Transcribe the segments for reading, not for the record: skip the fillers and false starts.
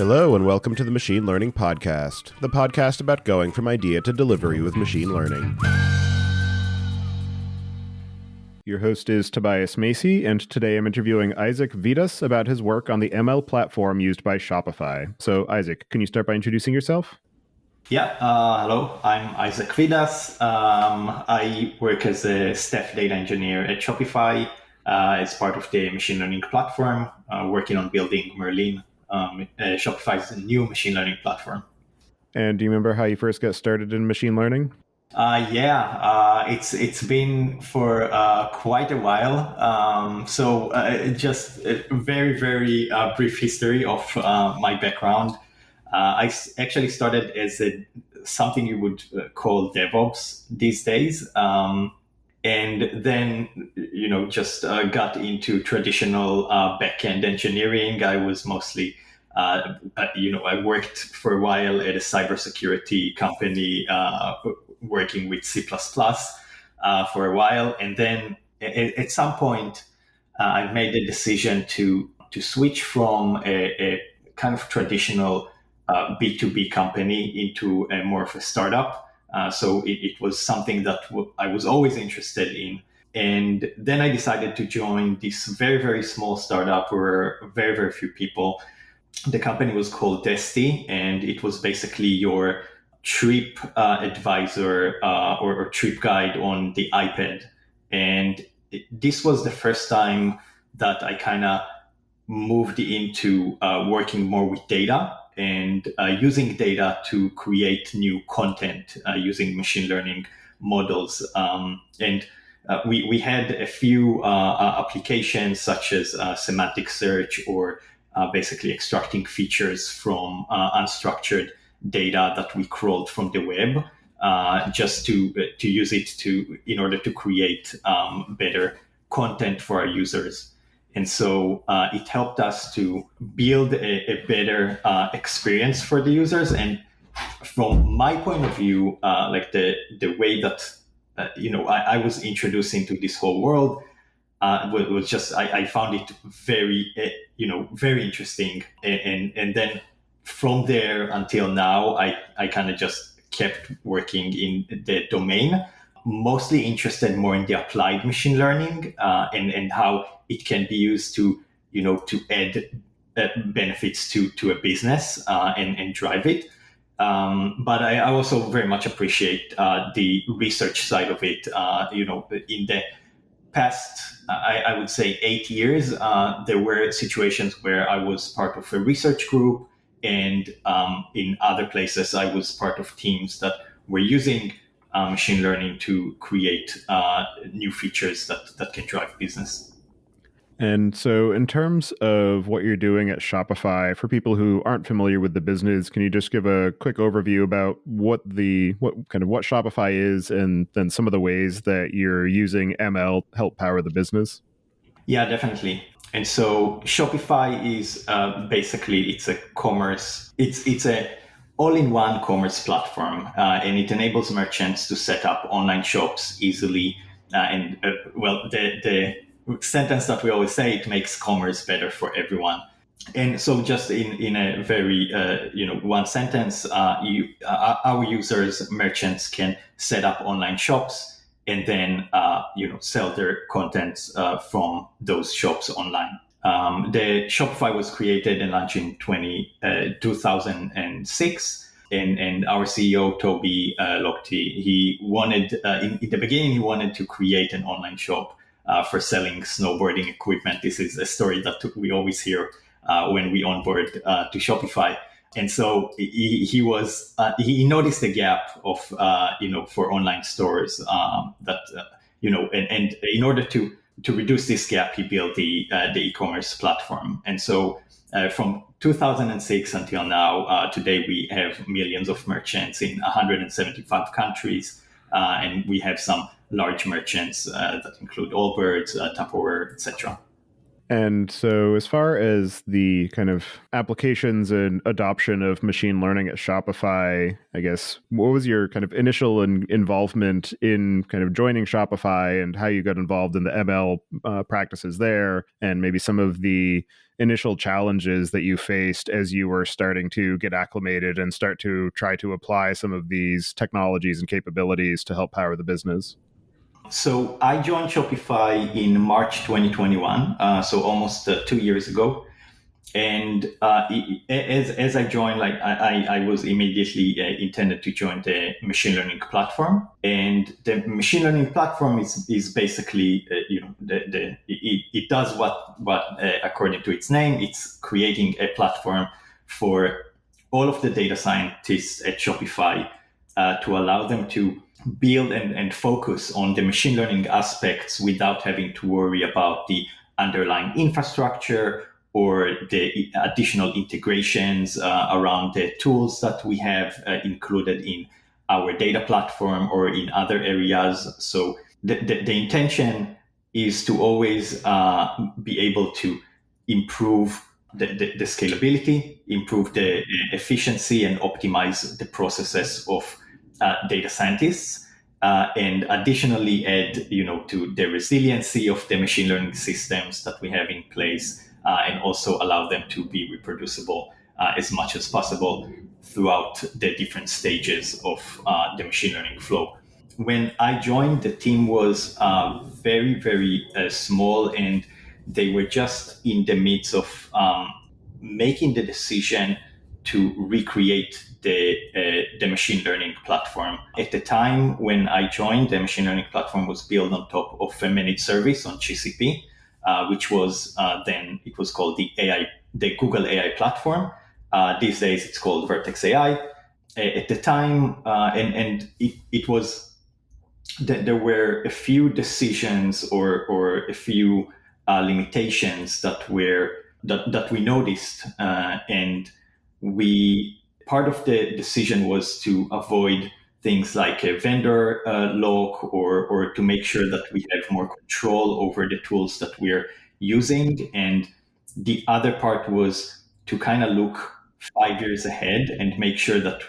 Hello and welcome to the Machine Learning Podcast, the podcast about going from idea to delivery with machine learning. Your host is Tobias Macey, and today I'm interviewing Isaac Vidas about his work on the ML platform used by Shopify. So Isaac, can you start by introducing yourself? Yeah, hello, I'm Isaac Vidas. I work as a staff data engineer at Shopify as part of the machine learning platform, working on building Merlin, Shopify's new machine learning platform. And do you remember how you first got started in machine learning? It's been for quite a while. Just a very, very brief history of my background. Actually started as something you would call DevOps these days. And then, just got into traditional backend engineering. I was mostly, I worked for a while at a cybersecurity company working with C++ for a while. And then at some point, I made the decision to switch from a kind of traditional B2B company into a more of a startup. So it was something that I was always interested in. And then I decided to join this very, very small startup where very, very few people. The company was called Desti, and it was basically your trip advisor or trip guide on the iPad. And this was the first time that I kind of moved into working more with data and using data to create new content using machine learning models. We had a few applications such as semantic search or basically extracting features from unstructured data that we crawled from the web just to use it in order to create better content for our users. And so it helped us to build a better experience for the users. And from my point of view, like the way that I was introduced into this whole world was just I found it very very interesting. And then from there until now, I kind of just kept working in the domain. Mostly interested more in the applied machine learning and how it can be used to add benefits to a business and drive it. But I also very much appreciate the research side of it. In the past, I would say 8 years, there were situations where I was part of a research group, and in other places, I was part of teams that were using machine learning to create new features that can drive business. And so in terms of what you're doing at Shopify, for people who aren't familiar with the business, can you just give a quick overview about what Shopify is and then some of the ways that you're using ML to help power the business? Yeah, definitely. And so Shopify is basically it's a all-in-one commerce platform, and it enables merchants to set up online shops easily. The sentence that we always say, it makes commerce better for everyone. And so just in a very, one sentence, our users, merchants can set up online shops and then, sell their contents from those shops online. The Shopify was created and launched in 2006. And our CEO, Toby he wanted, in the beginning, he wanted to create an online shop for selling snowboarding equipment. This is a story that we always hear when we onboard to Shopify. And so he noticed the gap of, for online stores and in order to reduce this gap, he built the e-commerce platform. And so from 2006 until now, today we have millions of merchants in 175 countries, and we have some large merchants that include Allbirds, Tupperware, etc. And so, as far as the kind of applications and adoption of machine learning at Shopify, I guess, what was your kind of initial involvement in kind of joining Shopify and how you got involved in the ML practices there, and maybe some of the initial challenges that you faced as you were starting to get acclimated and start to try to apply some of these technologies and capabilities to help power the business? So I joined Shopify in March 2021, so almost 2 years ago. And as I joined, like I was immediately intended to join the machine learning platform. And the machine learning platform is basically it does what according to its name, it's creating a platform for all of the data scientists at Shopify to allow them to build and focus on the machine learning aspects without having to worry about the underlying infrastructure or the additional integrations around the tools that we have included in our data platform or in other areas. So the intention is to always be able to improve the scalability, improve the efficiency, and optimize the processes of data scientists, and additionally add, to the resiliency of the machine learning systems that we have in place, and also allow them to be reproducible as much as possible throughout the different stages of the machine learning flow. When I joined, the team was very, very small, and they were just in the midst of making the decision to recreate the machine learning platform. At the time when I joined, the machine learning platform was built on top of a managed service on GCP, which was then it was called the Google AI platform. These days it's called Vertex AI. At the time, and it was there were a few decisions or a few limitations that we noticed, and we part of the decision was to avoid things like a vendor lock, or to make sure that we have more control over the tools that we're using. And the other part was to kind of look 5 years ahead and make sure that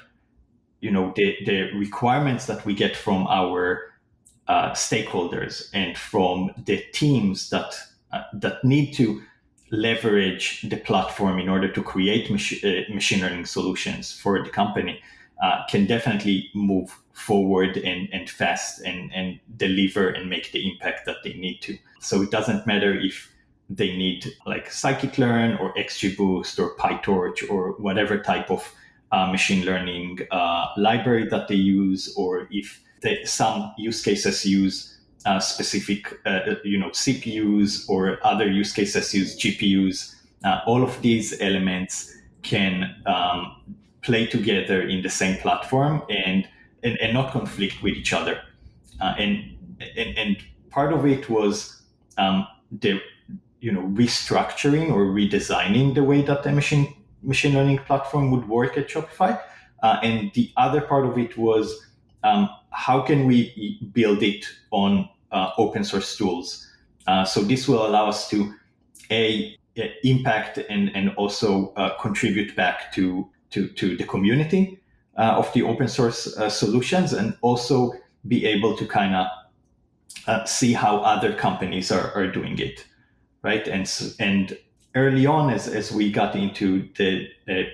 the requirements that we get from our stakeholders and from the teams that need to leverage the platform in order to create machine learning solutions for the company can definitely move forward and fast and deliver and make the impact that they need to. So it doesn't matter if they need like scikit-learn or XGBoost or PyTorch or whatever type of machine learning library that they use, or if some use cases use specific CPUs, or other use cases use GPUs. All of these elements can play together in the same platform and not conflict with each other. And part of it was the restructuring or redesigning the way that the machine learning platform would work at Shopify. And the other part of it was how can we build it on open source tools? So this will allow us to impact and also contribute back to the community of the open source solutions, and also be able to kind of see how other companies are doing it, right? And early on, as we got into the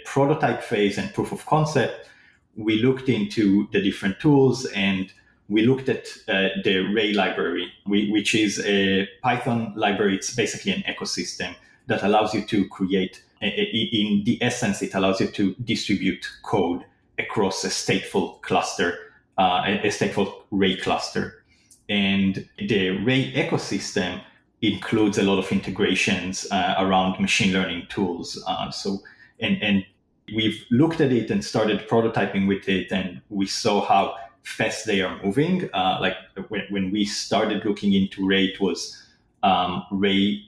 prototype phase and proof of concept, we looked into the different tools, and we looked at the Ray library, which is a Python library. It's basically an ecosystem that allows you to create, in the essence, it allows you to distribute code across a stateful cluster, a stateful Ray cluster. And the Ray ecosystem includes a lot of integrations around machine learning tools. And we've looked at it and started prototyping with it, and we saw how fast they are moving. Like when we started looking into Ray, it was Ray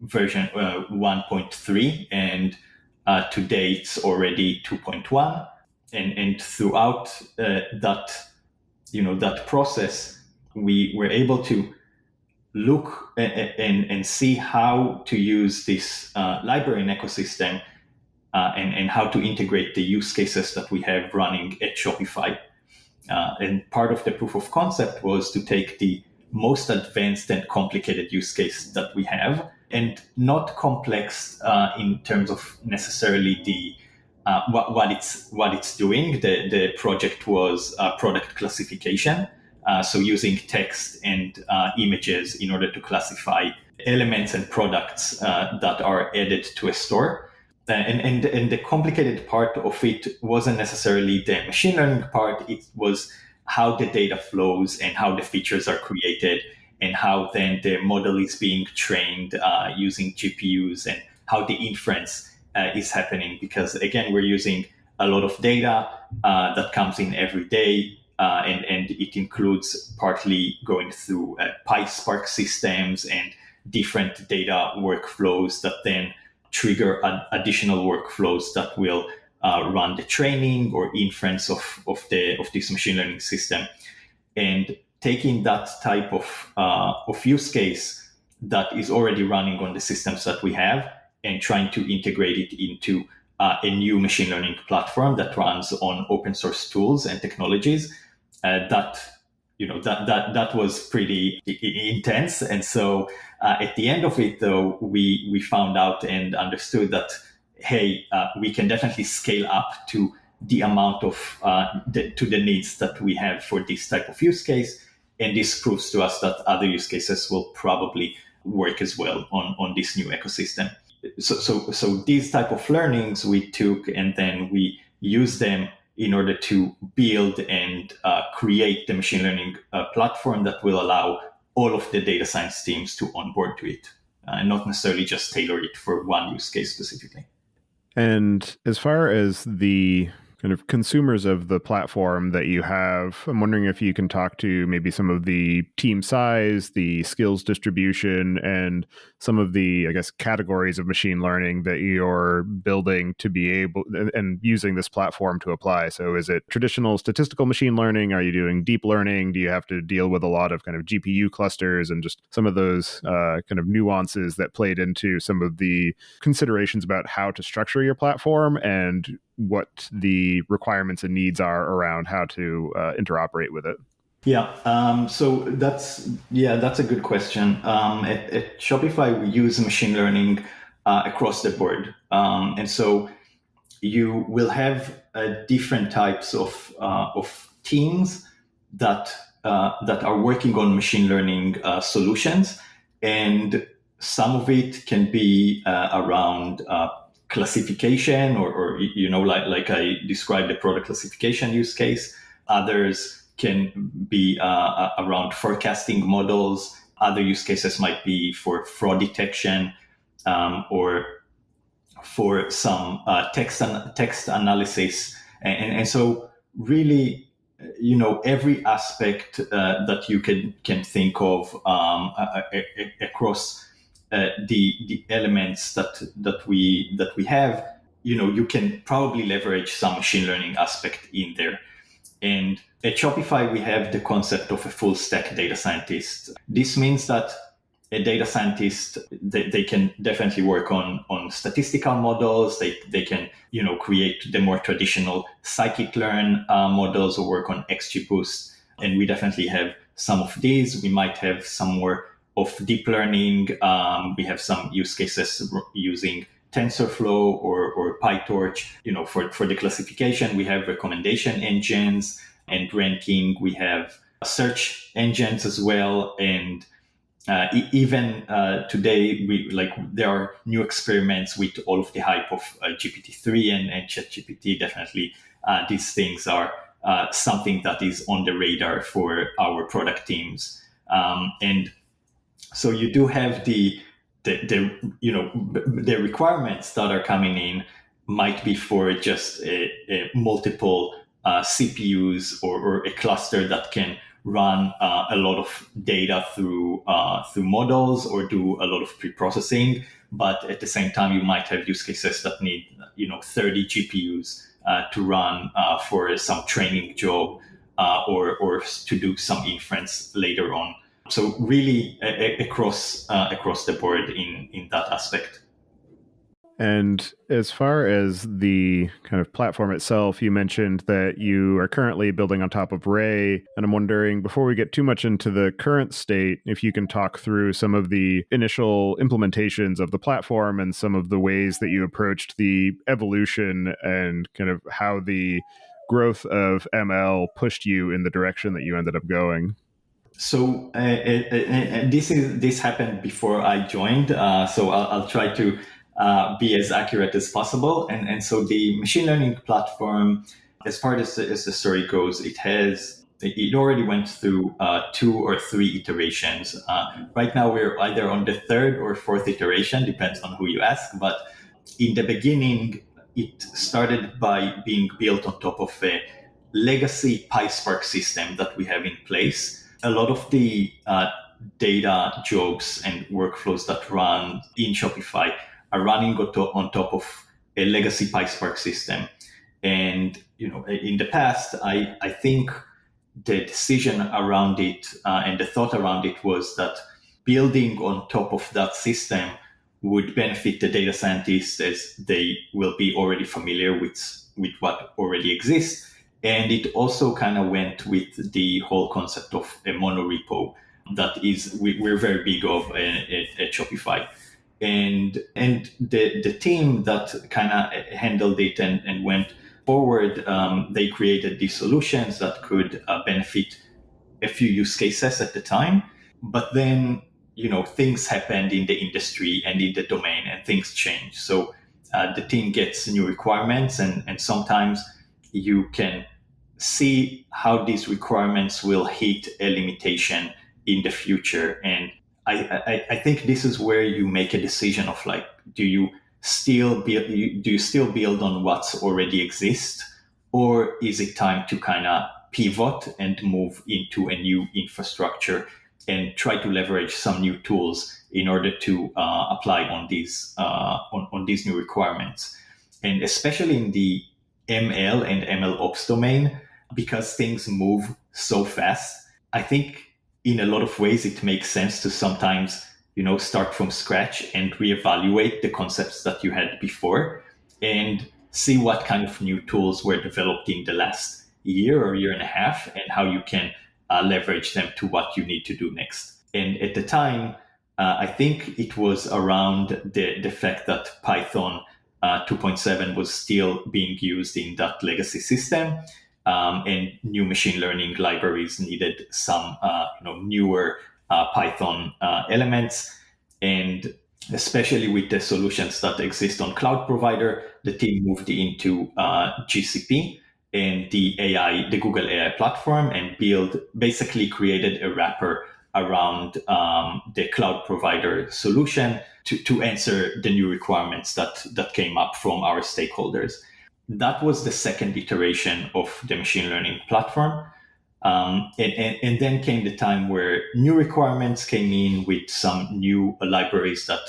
version 1.3, and today it's already 2.1. And throughout that process, we were able to look and see how to use this library and ecosystem and how to integrate the use cases that we have running at Shopify. And part of the proof of concept was to take the most advanced and complicated use case that we have, and not complex in terms of necessarily the what it's doing. The project was product classification, so using text and images in order to classify elements and products that are added to a store. And the complicated part of it wasn't necessarily the machine learning part. It was how the data flows and how the features are created and how then the model is being trained using GPUs and how the inference is happening. Because again, we're using a lot of data that comes in every day. And it includes partly going through PySpark systems and different data workflows that then trigger additional workflows that will run the training or inference of this machine learning system. And taking that type of use case that is already running on the systems that we have and trying to integrate it into a new machine learning platform that runs on open source tools and technologies, that was pretty intense. And so at the end of it, though, we found out and understood that, hey, we can definitely scale up to the amount of to the needs that we have for this type of use case. And this proves to us that other use cases will probably work as well on this new ecosystem. So these type of learnings we took, and then we use them in order to build and create the machine learning platform that will allow all of the data science teams to onboard to it, and not necessarily just tailor it for one use case specifically. And as far as the kind of consumers of the platform that you have, I'm wondering if you can talk to maybe some of the team size, the skills distribution, and some of the, I guess, categories of machine learning that you're building to be able and using this platform to apply. So is it traditional statistical machine learning? Are you doing deep learning? Do you have to deal with a lot of kind of GPU clusters and just some of those kind of nuances that played into some of the considerations about how to structure your platform and what the requirements and needs are around how to interoperate with it? Yeah, so that's a good question. At Shopify, we use machine learning across the board, and so you will have different types of teams that are working on machine learning solutions, and some of it can be around classification, or like I described the product classification use case. Others can be around forecasting models. Other use cases might be for fraud detection, or for some text analysis. And so really, every aspect that you can think of across the elements that we have, you can probably leverage some machine learning aspect in there. And at Shopify, we have the concept of a full stack data scientist. This means that a data scientist, they can definitely work on statistical models. They can, create the more traditional scikit-learn models, or work on XGBoost. And we definitely have some of these. We might have some more of deep learning. We have some use cases using TensorFlow or PyTorch. For the classification, we have recommendation engines and ranking. We have search engines as well. And even today, there are new experiments with all of the hype of GPT-3 and ChatGPT. Definitely, these things are something that is on the radar for our product teams. And so you do have the requirements that are coming in might be for just a multiple CPUs or a cluster that can run a lot of data through models or do a lot of pre-processing. But at the same time, you might have use cases that need 30 GPUs to run for some training job or to do some inference later on. So really across the board in that aspect. And as far as the kind of platform itself, you mentioned that you are currently building on top of Ray. And I'm wondering, before we get too much into the current state, if you can talk through some of the initial implementations of the platform and some of the ways that you approached the evolution and kind of how the growth of ML pushed you in the direction that you ended up going. So this happened before I joined. So I'll try to be as accurate as possible. And so the machine learning platform, as far as the story goes, it already went through 2 or 3 iterations. Right now, we're either on the 3rd or 4th iteration, depends on who you ask. But in the beginning, it started by being built on top of a legacy PySpark system that we have in place. A lot of the data jobs and workflows that run in Shopify are running on top of a legacy PySpark system. And in the past, I think the decision around it and the thought around it was that building on top of that system would benefit the data scientists, as they will be already familiar with what already exists. And it also kind of went with the whole concept of a monorepo that we're very big of at Shopify. And the team that kind of handled it and went forward, they created these solutions that could benefit a few use cases at the time. But then, things happened in the industry and in the domain, and things change. So the team gets new requirements, and sometimes you can see how these requirements will hit a limitation in the future. And I think this is where you make a decision of like, do you still build on what's already exists, or is it time to kind of pivot and move into a new infrastructure and try to leverage some new tools in order to apply on these new requirements? And especially in the ML and ML ops domain, because things move so fast, I think in a lot of ways it makes sense to sometimes start from scratch and reevaluate the concepts that you had before and see what kind of new tools were developed in the last year or year and a half, and how you can leverage them to what you need to do next. And at the time, I think it was around the fact that Python 2.7 was still being used in that legacy system, and new machine learning libraries needed some newer Python elements. And especially with the solutions that exist on cloud provider, the team moved into GCP and the Google AI platform, and basically created a wrapper around the cloud provider solution to answer the new requirements that came up from our stakeholders. That was the second iteration of the machine learning platform. And then came the time where new requirements came in with some new libraries that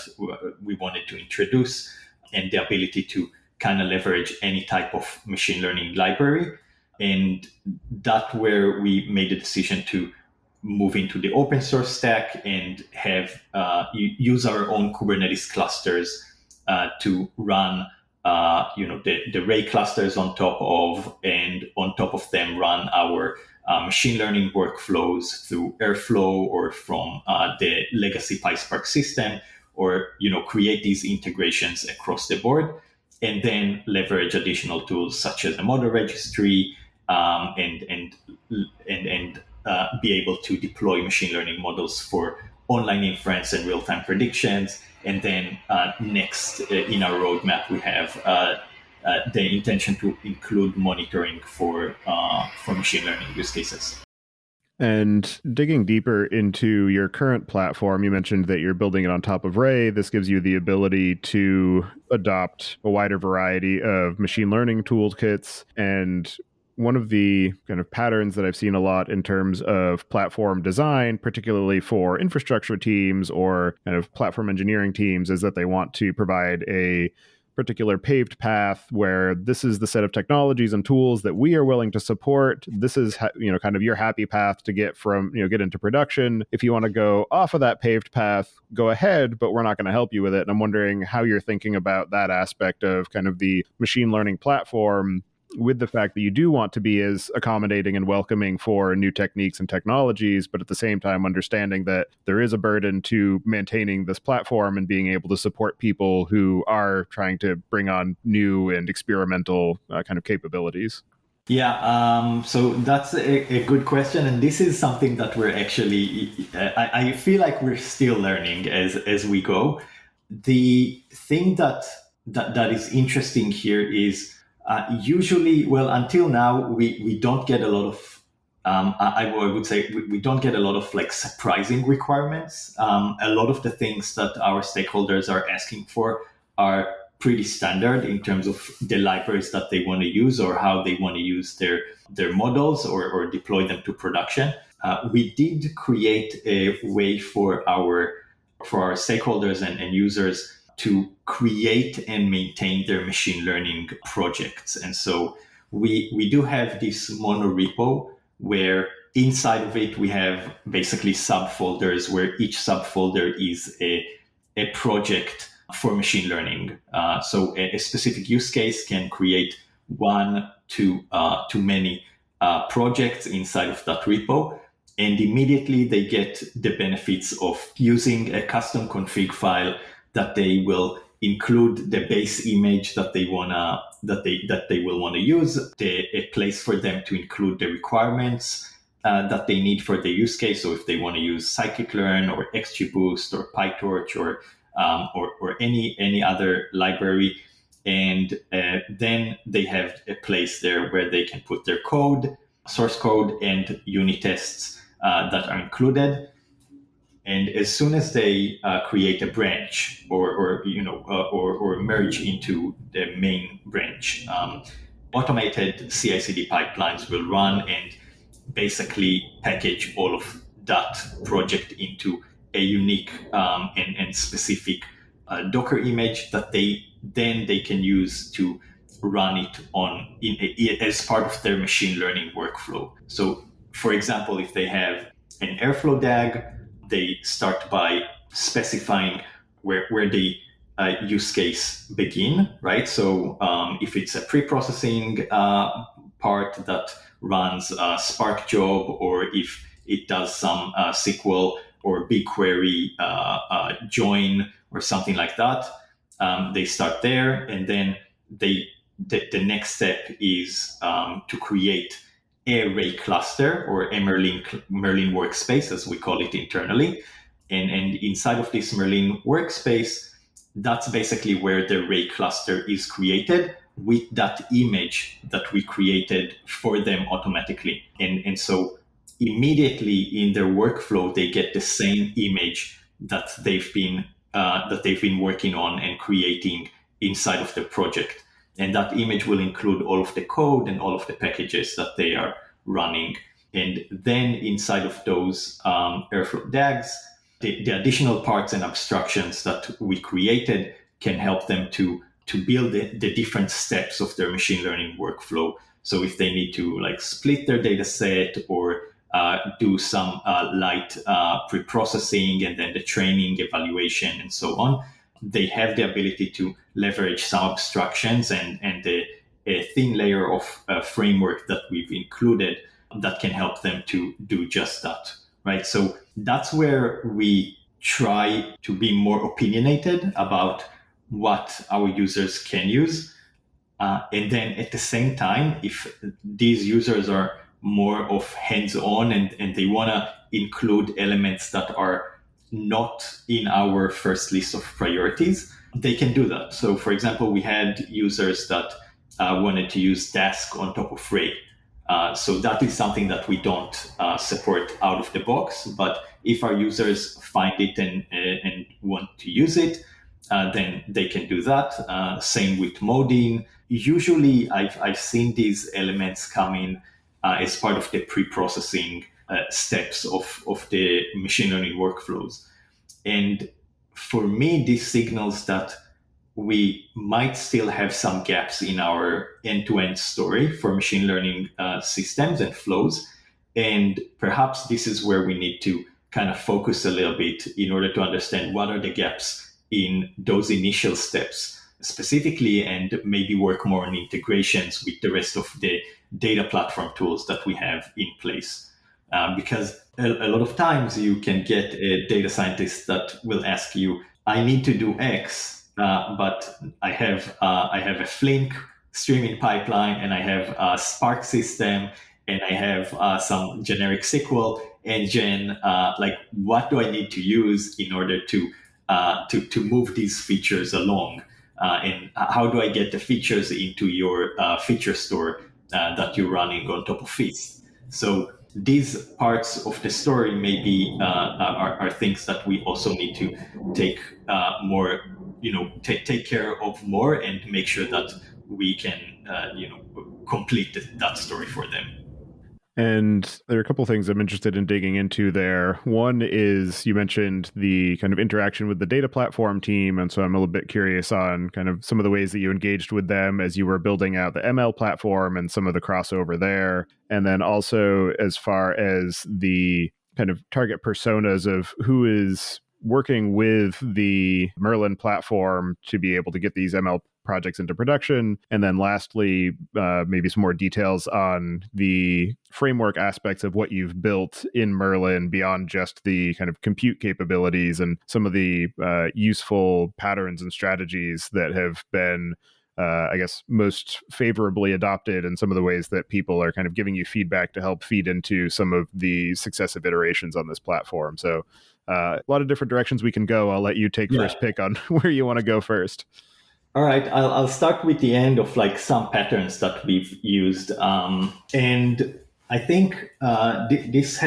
we wanted to introduce, and the ability to kind of leverage any type of machine learning library. And that's where we made the decision to move into the open source stack and have use our own Kubernetes clusters to run the Ray clusters on top of, and on top of them run our machine learning workflows through Airflow or from the legacy PySpark system, or create these integrations across the board, and then leverage additional tools such as a model registry, and be able to deploy machine learning models for online inference and real-time predictions. And then next in our roadmap, we have the intention to include monitoring for machine learning use cases. And digging deeper into your current platform, you mentioned that you're building it on top of Ray. This gives you the ability to adopt a wider variety of machine learning toolkits. And one of the kind of patterns that I've seen a lot in terms of platform design, particularly for infrastructure teams or kind of platform engineering teams, is that they want to provide a particular paved path where this is the set of technologies and tools that we are willing to support. This is, kind of your happy path to get from, get into production. If you want to go off of that paved path, go ahead, but we're not going to help you with it. And I'm wondering how you're thinking about that aspect of kind of the machine learning platform, with the fact that you do want to be as accommodating and welcoming for new techniques and technologies, but at the same time understanding that there is a burden to maintaining this platform and being able to support people who are trying to bring on new and experimental kind of capabilities. Yeah, so that's a good question, and this is something that we're actually, I feel like we're still learning as we go. The thing that is interesting here is usually, well, until now, we don't get a lot of, I would say we don't get a lot of like surprising requirements. A lot of the things that our stakeholders are asking for are pretty standard in terms of the libraries that they want to use or how they want to use their models or deploy them to production. We did create a way for our stakeholders and users to create and maintain their machine learning projects. And so we do have this monorepo where inside of it we have basically subfolders where each subfolder is a project for machine learning. So a specific use case can create one to many projects inside of that repo. And immediately they get the benefits of using a custom config file that they will include the base image that they wanna that they will want to use, a place for them to include the requirements that they need for the use case. So if they want to use scikit-learn or XGBoost or PyTorch or any other library, and then they have a place there where they can put their code, source code, and unit tests that are included. And as soon as they create a branch or merge into the main branch, automated CI/CD pipelines will run and basically package all of that project into a unique and specific Docker image that they can use to run it on as part of their machine learning workflow. So, for example, if they have an Airflow DAG, they start by specifying where the use case begin, right? So if it's a pre-processing part that runs a Spark job, or if it does some SQL or BigQuery join or something like that, they start there, and then the next step is to create a array cluster or a Merlin workspace, as we call it internally. And inside of this Merlin workspace, that's basically where the array cluster is created with that image that we created for them automatically. And so immediately in their workflow, they get the same image that they've been working on and creating inside of the project. And that image will include all of the code and all of the packages that they are running. And then inside of those Airflow DAGs, the additional parts and abstractions that we created can help them to build the different steps of their machine learning workflow. So if they need to like split their data set or do some light pre-processing and then the training, evaluation, and so on, they have the ability to leverage some abstractions and a thin layer of framework that we've included that can help them to do just that, right? So that's where we try to be more opinionated about what our users can use. And then at the same time, if these users are more of hands-on and they want to include elements that are not in our first list of priorities, they can do that. So for example, we had users that wanted to use Dask on top of Ray. So that is something that we don't support out of the box. But if our users find it and want to use it, then they can do that. Same with Modin. Usually I've seen these elements come in as part of the pre-processing steps of the machine learning workflows. And for me, this signals that we might still have some gaps in our end-to-end story for machine learning systems and flows. And perhaps this is where we need to kind of focus a little bit in order to understand what are the gaps in those initial steps specifically, and maybe work more on integrations with the rest of the data platform tools that we have in place. Because a lot of times you can get a data scientist that will ask you, I need to do X, but I have a Flink streaming pipeline, and I have a Spark system, and I have some generic SQL engine. Like, what do I need to use in order to move these features along? And how do I get the features into your feature store that you're running on top of Feast? So these parts of the story maybe are things that we also need to take more, take care of more, and make sure that we can, complete that story for them. And there are a couple of things I'm interested in digging into there. One is you mentioned the kind of interaction with the data platform team. And so I'm a little bit curious on kind of some of the ways that you engaged with them as you were building out the ML platform and some of the crossover there. And then also as far as the kind of target personas of who is working with the Merlin platform to be able to get these ML projects into production. And then lastly, maybe some more details on the framework aspects of what you've built in Merlin beyond just the kind of compute capabilities and some of the useful patterns and strategies that have been I guess, most favorably adopted, and some of the ways that people are kind of giving you feedback to help feed into some of the successive iterations on this platform. So a lot of different directions we can go. I'll let you take first pick on where you want to go first. All right, I'll start with the end of like some patterns that we've used. And I think this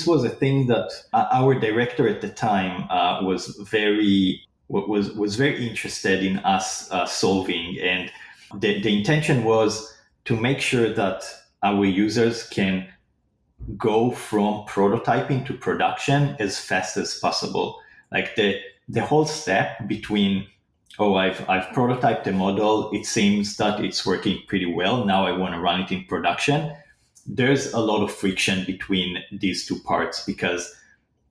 was a thing that our director at the time was very interested in us solving. And the intention was to make sure that our users can go from prototyping to production as fast as possible. Like the whole step between, I've prototyped a model, it seems that it's working pretty well, now I want to run it in production. There's a lot of friction between these two parts, because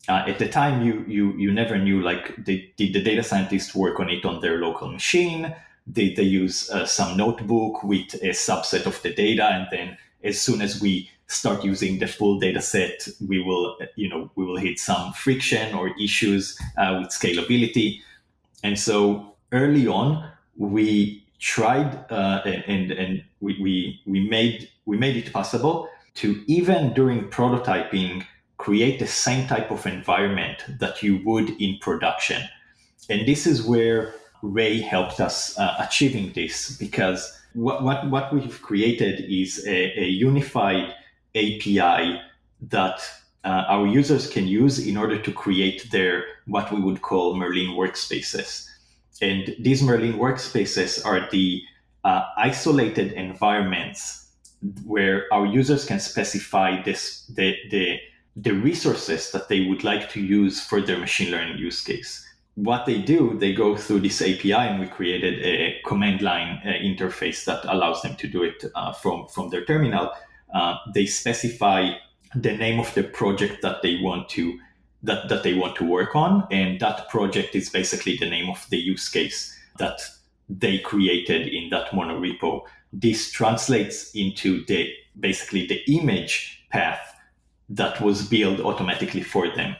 at the time you never knew, like, did the data scientists work on it on their local machine? Did they use some notebook with a subset of the data? And then as soon as we start using the full data set, we will hit some friction or issues with scalability. And so early on, we tried and we made it possible to, even during prototyping, create the same type of environment that you would in production. And this is where Ray helped us achieving this, because what we've created is a unified API that our users can use in order to create their, what we would call Merlin workspaces. And these Merlin workspaces are the isolated environments where our users can specify the resources that they would like to use for their machine learning use case. What they do, they go through this API, and we created a command line interface that allows them to do it from their terminal. They specify the name of the project that they want to work on, and that project is basically the name of the use case that they created in that monorepo. This translates into basically the image path that was built automatically for them.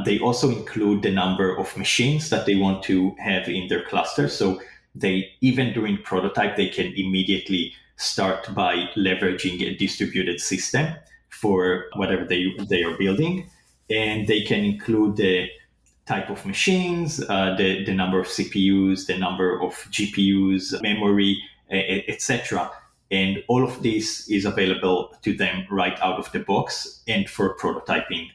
They also include the number of machines that they want to have in their cluster. So they, even during prototype, they can immediately start by leveraging a distributed system for whatever they are building. And they can include the type of machines, the number of CPUs, the number of GPUs, memory, etc. And all of this is available to them right out of the box and for prototyping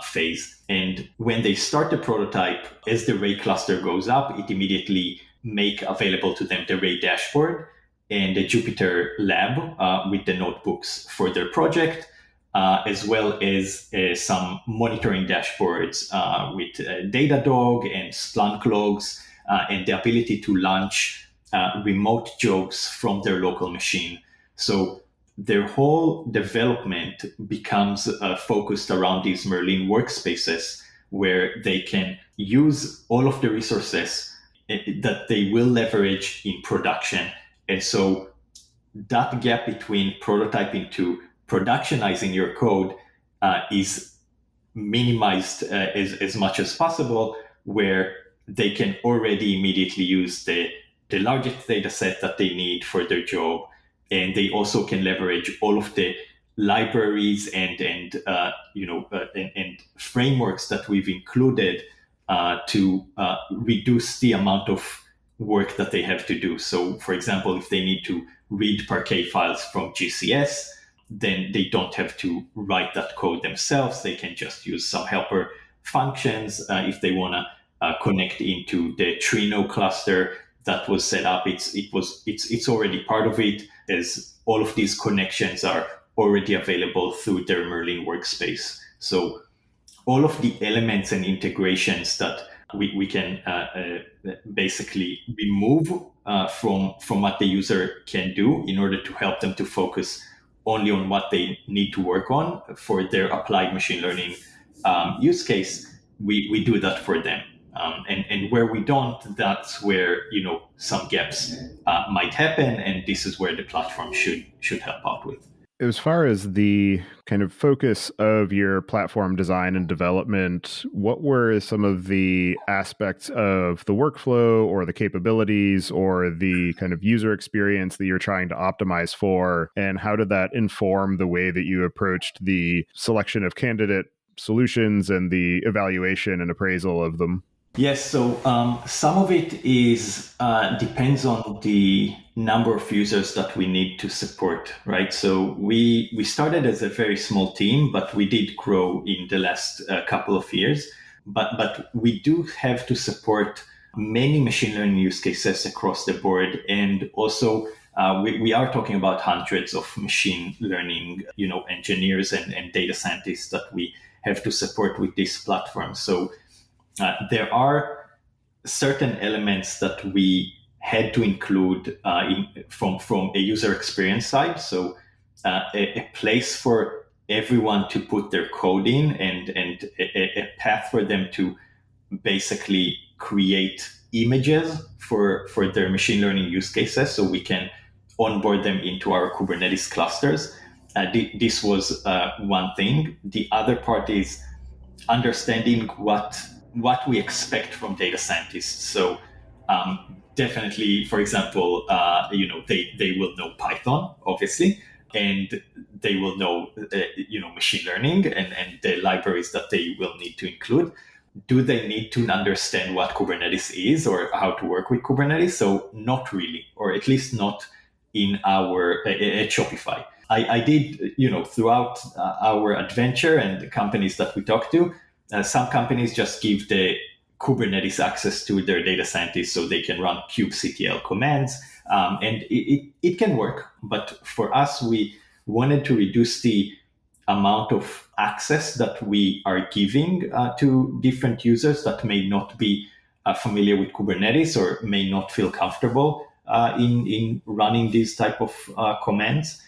phase. And when they start the prototype, as the Ray cluster goes up, it immediately make available to them the Ray dashboard and the Jupyter lab with the notebooks for their project, as well as some monitoring dashboards with Datadog and Splunk logs and the ability to launch remote jobs from their local machine. So their whole development becomes focused around these Merlin workspaces, where they can use all of the resources that they will leverage in production. And so that gap between prototyping to productionizing your code is minimized as much as possible, where they can already immediately use the largest data set that they need for their job. And they also can leverage all of the libraries and frameworks that we've included to reduce the amount of work that they have to do. So, for example, if they need to read Parquet files from GCS, then they don't have to write that code themselves. They can just use some helper functions. If they want to connect into the Trino cluster that was set up, it's already part of it, as all of these connections are already available through their Merlin workspace. So all of the elements and integrations that we can basically remove from what the user can do in order to help them to focus only on what they need to work on for their applied machine learning use case, we do that for them. And where we don't, that's where some gaps might happen, and this is where the platform should help out with. As far as the kind of focus of your platform design and development, what were some of the aspects of the workflow or the capabilities or the kind of user experience that you're trying to optimize for? And how did that inform the way that you approached the selection of candidate solutions and the evaluation and appraisal of them? Yes, so some of it is depends on the number of users that we need to support, right? So we started as a very small team, but we did grow in the last couple of years. But we do have to support many machine learning use cases across the board, and also we are talking about hundreds of machine learning, engineers and data scientists that we have to support with this platform. So there are certain elements that we had to include from a user experience side. So a place for everyone to put their code in, and a path for them to basically create images for their machine learning use cases, so we can onboard them into our Kubernetes clusters. This was one thing. The other part is understanding what we expect from data scientists. So definitely, for example, they will know Python, obviously, and they will know, machine learning and the libraries that they will need to include. Do they need to understand what Kubernetes is or how to work with Kubernetes? So not really, or at least not in at Shopify. I did, throughout our adventure and the companies that we talked to, some companies just give the Kubernetes access to their data scientists so they can run kubectl commands, and it can work. But for us, we wanted to reduce the amount of access that we are giving to different users that may not be familiar with Kubernetes or may not feel comfortable in running these type of commands.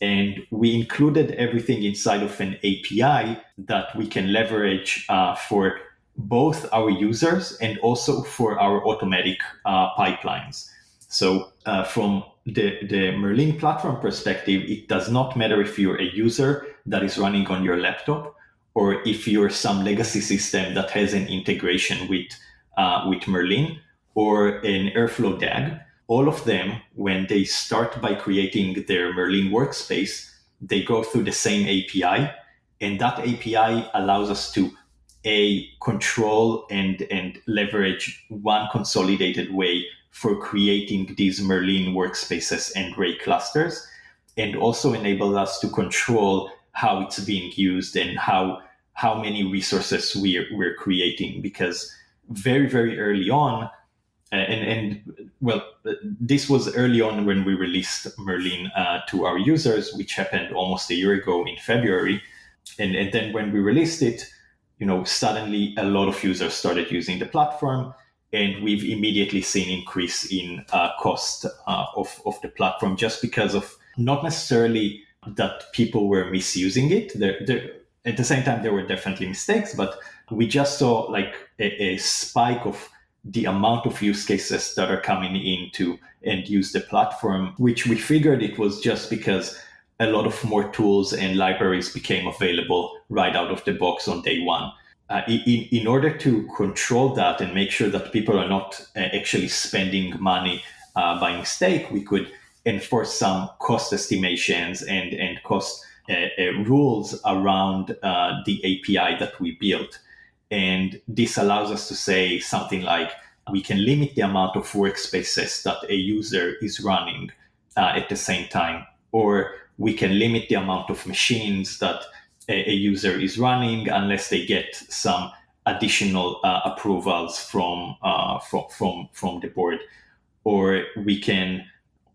And we included everything inside of an API that we can leverage for both our users and also for our automatic pipelines. So from the Merlin platform perspective, it does not matter if you're a user that is running on your laptop or if you're some legacy system that has an integration with Merlin or an Airflow DAG. All of them, when they start by creating their Merlin workspace, they go through the same API. And that API allows us to control and leverage one consolidated way for creating these Merlin workspaces and Ray clusters, and also enable us to control how it's being used and how many resources we're creating. Because very, very early on, this was early on when we released Merlin to our users, which happened almost a year ago in February. And then when we released it, suddenly a lot of users started using the platform. and we've immediately seen increase in cost of the platform, just because of not necessarily that people were misusing it. At the same time, there were definitely mistakes, but we just saw like a spike of the amount of use cases that are coming into and use the platform, which we figured it was just because a lot of more tools and libraries became available right out of the box on day one. In order to control that and make sure that people are not actually spending money by mistake, we could enforce some cost estimations and cost rules around the API that we built. And this allows us to say something like, we can limit the amount of workspaces that a user is running at the same time, or we can limit the amount of machines that a user is running unless they get some additional approvals from the board. Or we can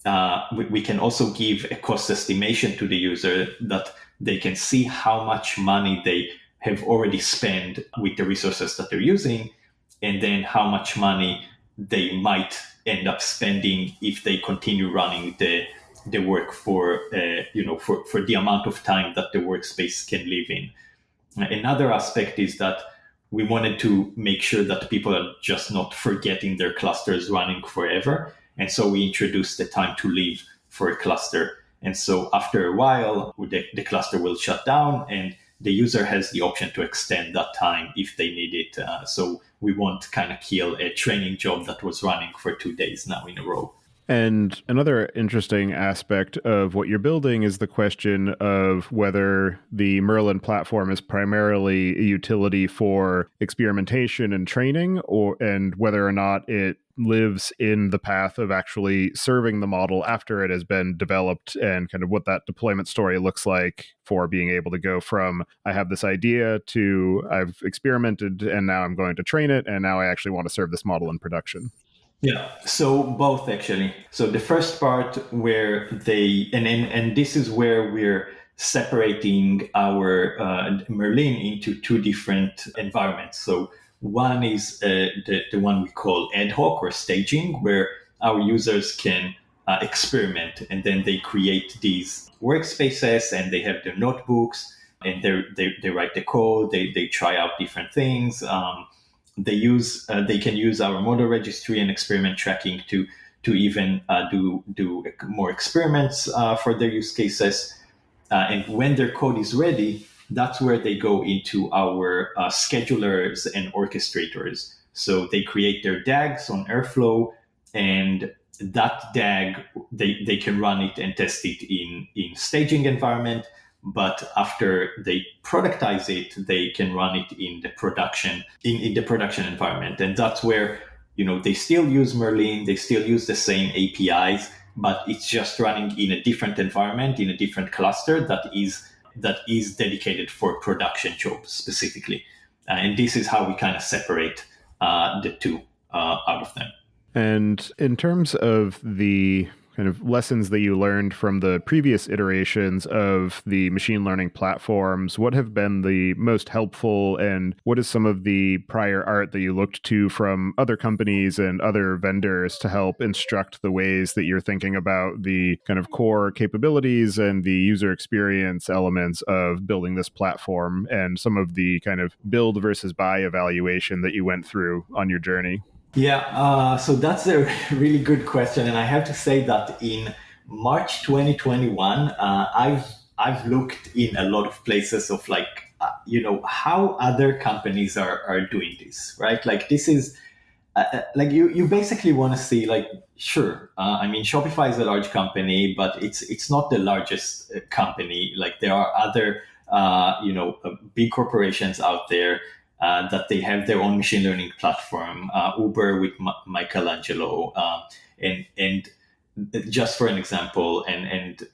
also give a cost estimation to the user that they can see how much money they have already spent with the resources that they're using, and then how much money they might end up spending if they continue running the work for the amount of time that the workspace can live in. Another aspect is that we wanted to make sure that people are just not forgetting their clusters running forever. And so we introduced the time to live for a cluster. And so after a while, the cluster will shut down, and the user has the option to extend that time if they need it. So we won't kind of kill a training job that was running for 2 days now in a row. And another interesting aspect of what you're building is the question of whether the Merlin platform is primarily a utility for experimentation and training, and whether or not it lives in the path of actually serving the model after it has been developed, and kind of what that deployment story looks like for being able to go from, I have this idea, to I've experimented and now I'm going to train it, and now I actually want to serve this model in production. Yeah, so both actually. So the first part where and this is where we're separating our Merlin into two different environments. So one is the one we call ad hoc or staging, where our users can experiment, and then they create these workspaces and they have their notebooks and they write the code, they try out different things. They can use our model registry and experiment tracking to even do more experiments for their use cases. And when their code is ready, that's where they go into our schedulers and orchestrators. So they create their DAGs on Airflow, and that DAG, they can run it and test it in staging environment. But after they productize it, they can run it in the production environment. And that's where, they still use Merlin, they still use the same APIs, but it's just running in a different environment, in a different cluster that is dedicated for production jobs specifically. And this is how we kind of separate the two out of them. And in terms of the kind of lessons that you learned from the previous iterations of the machine learning platforms, what have been the most helpful, and what is some of the prior art that you looked to from other companies and other vendors to help instruct the ways that you're thinking about the kind of core capabilities and the user experience elements of building this platform, and some of the kind of build versus buy evaluation that you went through on your journey? Yeah, so that's a really good question, and I have to say that in March 2021, I've looked in a lot of places of how other companies are doing this, right? Like this is you basically want to see sure, I mean Shopify is a large company, but it's not the largest company. Like there are other big corporations out there. That they have their own machine learning platform, Uber with Michelangelo, and just for an example, and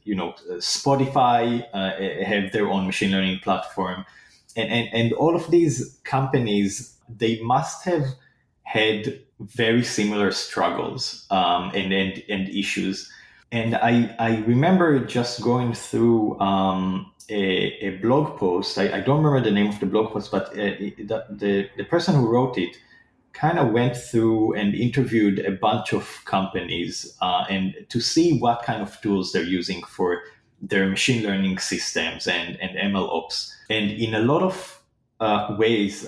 Spotify have their own machine learning platform, and all of these companies, they must have had very similar struggles and issues. And I remember just going through a blog post. I don't remember the name of the blog post, but the person who wrote it kind of went through and interviewed a bunch of companies and to see what kind of tools they're using for their machine learning systems and ML ops. And in a lot of ways,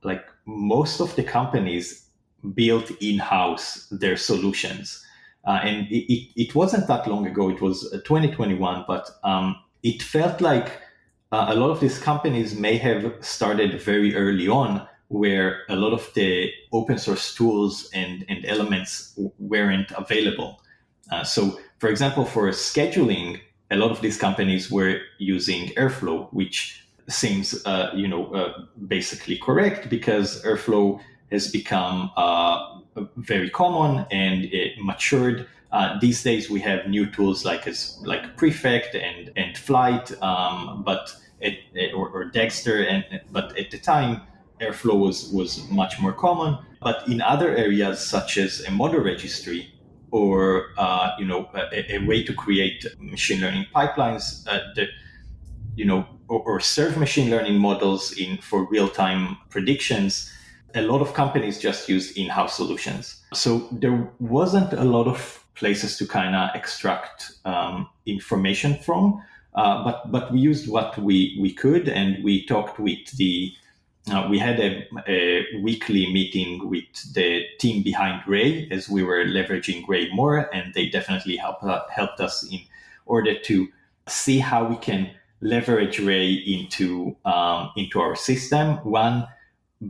like most of the companies built in-house their solutions. And it wasn't that long ago, it was 2021, but it felt like a lot of these companies may have started very early on, where a lot of the open source tools and elements weren't available. So, for example, for scheduling, a lot of these companies were using Airflow, which seems, basically correct, because Airflow has become very common and it matured. These days we have new tools like Prefect and Flight, or Dexter, but at the time Airflow was much more common. But in other areas such as a model registry or a way to create machine learning pipelines or serve machine learning models for real-time predictions, a lot of companies just used in-house solutions. So there wasn't a lot of places to kind of extract information from, but we used what we could, and we talked with we had a weekly meeting with the team behind Ray as we were leveraging Ray more, and they definitely helped us in order to see how we can leverage Ray into our system. One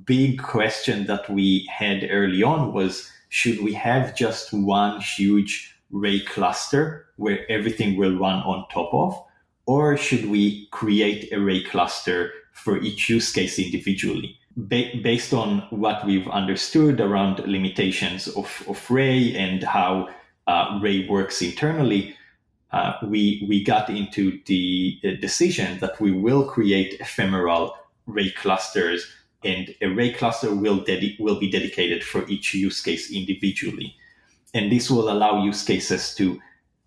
big question that we had early on was, should we have just one huge Ray cluster where everything will run on top of, or should we create a Ray cluster for each use case individually? Based on what we've understood around limitations of Ray and how Ray works internally, we got into the decision that we will create ephemeral Ray clusters, and a Ray cluster will be dedicated for each use case individually. And this will allow use cases to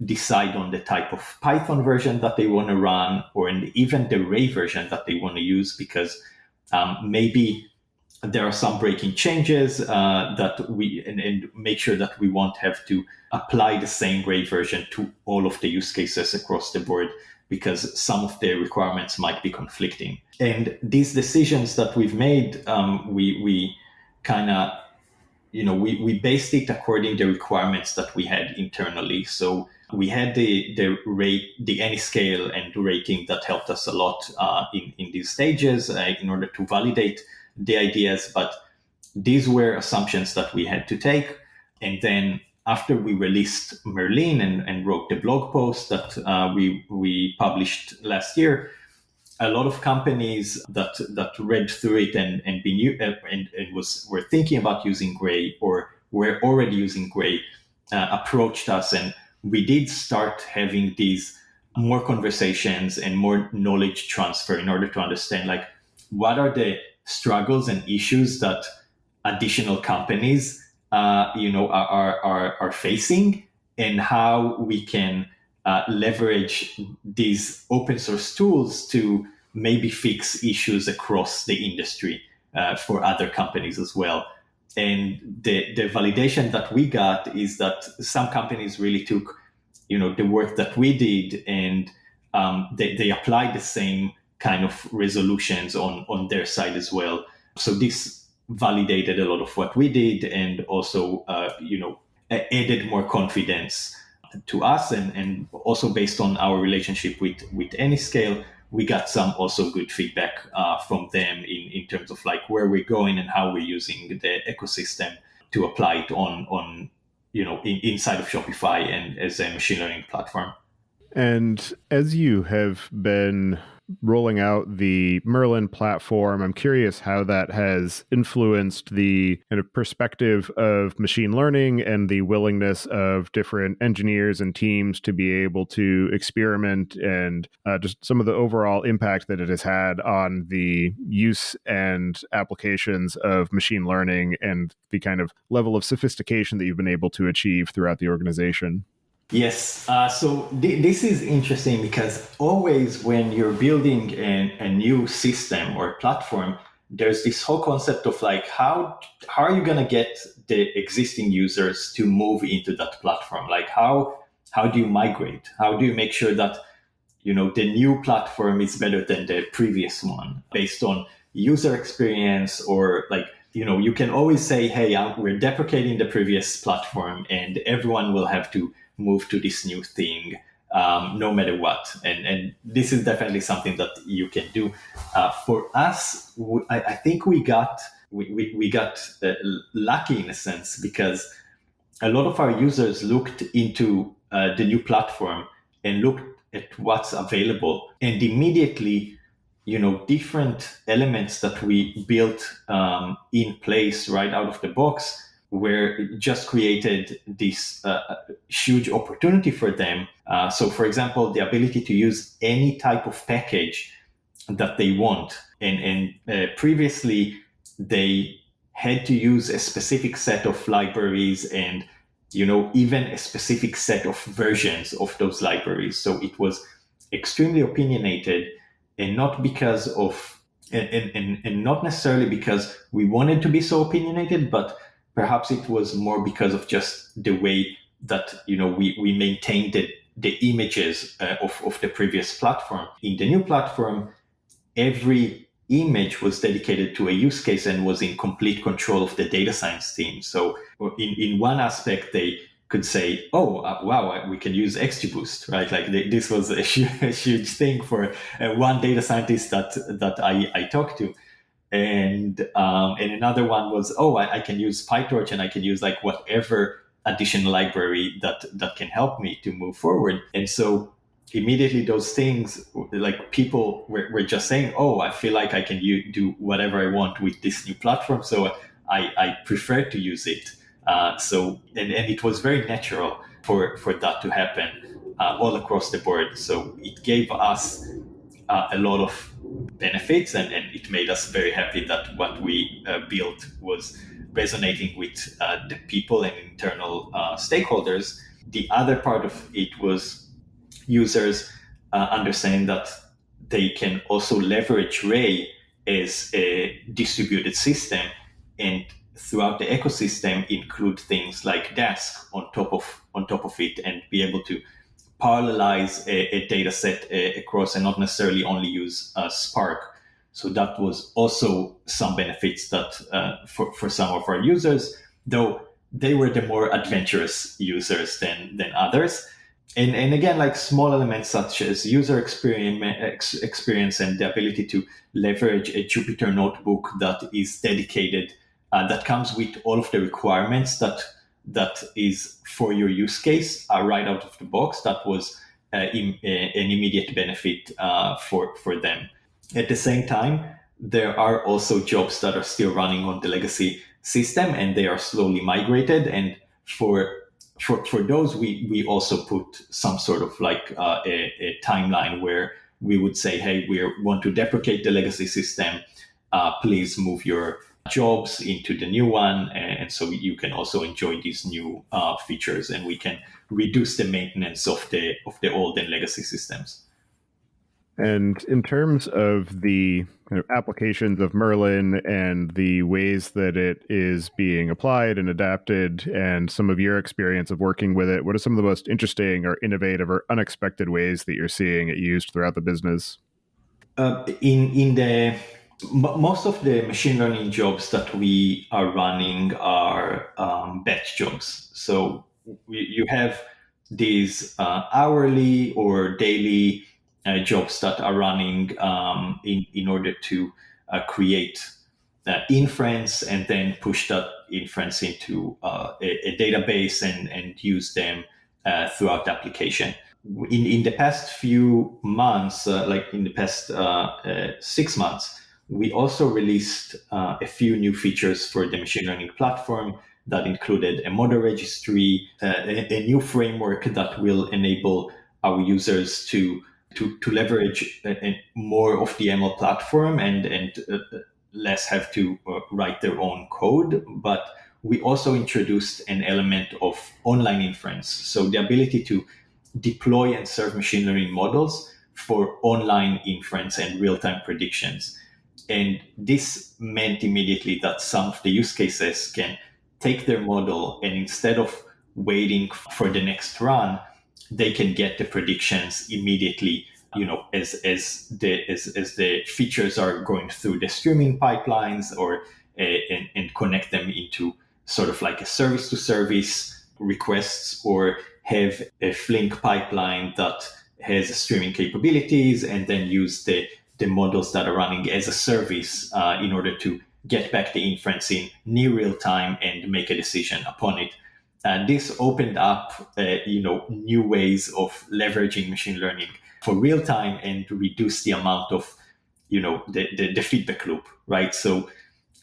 decide on the type of Python version that they want to run, or even the Ray version that they want to use, because maybe there are some breaking changes that and make sure that we won't have to apply the same Ray version to all of the use cases across the board, because some of the requirements might be conflicting. And these decisions that we've made, we kind of, we based it according to the requirements that we had internally. So we had the rate, the Anyscale and rating that helped us a lot in these stages in order to validate the ideas. But these were assumptions that we had to take. And then after we released Merlin and wrote the blog post that we published last year, a lot of companies that read through it and were thinking about using Gray or were already using Gray approached us, and we did start having these more conversations and more knowledge transfer in order to understand, like, what are the struggles and issues that additional companies are facing, and how we can leverage these open source tools to maybe fix issues across the industry for other companies as well. And the validation that we got is that some companies really took, the work that we did, and they applied the same kind of resolutions on their side as well. So this validated a lot of what we did, and also, added more confidence to us, and also based on our relationship with Anyscale, we got some also good feedback from them in terms of like where we're going and how we're using the ecosystem to apply it on inside of Shopify and as a machine learning platform. And as you have been rolling out the Merlin platform, I'm curious how that has influenced the kind of perspective of machine learning and the willingness of different engineers and teams to be able to experiment, and just some of the overall impact that it has had on the use and applications of machine learning and the kind of level of sophistication that you've been able to achieve throughout the organization. Yes. So this is interesting, because always when you're building a new system or platform, there's this whole concept of like how are you going to get the existing users to move into that platform? Like how do you migrate? How do you make sure that the new platform is better than the previous one based on user experience? Or like you can always say, hey, we're deprecating the previous platform and everyone will have to move to this new thing, no matter what. And this is definitely something that you can do. For us, I think we got lucky in a sense, because a lot of our users looked into the new platform and looked at what's available, and immediately different elements that we built in place right out of the box were just created this huge opportunity for them. So for example, the ability to use any type of package that they want. And previously they had to use a specific set of libraries and even a specific set of versions of those libraries. So it was extremely opinionated, and not because of and not necessarily because we wanted to be so opinionated, but perhaps it was more because of just the way that we maintained the images of the previous platform. In the new platform, every image was dedicated to a use case and was in complete control of the data science team. So in one aspect, they could say, oh, wow, we can use XGBoost, right? Like this was a huge thing for one data scientist that I talked to. And another one was, oh, I can use PyTorch and I can use like whatever additional library that can help me to move forward. And so immediately those things, like people were just saying, oh, I feel like I can do whatever I want with this new platform. So I prefer to use it. So it was very natural for that to happen all across the board. So it gave us a lot of benefits, and it made us very happy that what we built was resonating with the people and internal stakeholders. The other part of it was users understanding that they can also leverage Ray as a distributed system, and throughout the ecosystem include things like Dask on top of it, and be able to parallelize a data set across and not necessarily only use Spark. So that was also some benefits that for some of our users, though they were the more adventurous users than others. And again, like small elements such as user experience and the ability to leverage a Jupyter notebook that is dedicated, that comes with all of the requirements that is for your use case right out of the box. That was an immediate benefit for them. At the same time, there are also jobs that are still running on the legacy system and they are slowly migrated. And for those, we also put some sort of like a timeline where we would say, hey, we want to deprecate the legacy system. Please move your jobs into the new one, and so you can also enjoy these new features, and we can reduce the maintenance of the old and legacy systems. And in terms of the kind of applications of Merlin and the ways that it is being applied and adapted, and some of your experience of working with it, what are some of the most interesting or innovative or unexpected ways that you're seeing it used throughout the business? Most of the machine learning jobs that we are running are batch jobs. So you have these hourly or daily jobs that are running in order to create inference and then push that inference into a database and use them throughout the application. In the past few months, like in the past 6 months, we also released a few new features for the machine learning platform that included a model registry, a new framework that will enable our users to leverage more of the ML platform and less have to write their own code. But we also introduced an element of online inference. So the ability to deploy and serve machine learning models for online inference and real-time predictions. And this meant immediately that some of the use cases can take their model, and instead of waiting for the next run, they can get the predictions immediately, as the features are going through the streaming pipelines, or and connect them into sort of like a service to service requests, or have a Flink pipeline that has streaming capabilities, and then use the models that are running as a service in order to get back the inference in near real time and make a decision upon it. This opened up, new ways of leveraging machine learning for real time, and reduce the amount of, the feedback loop, right? So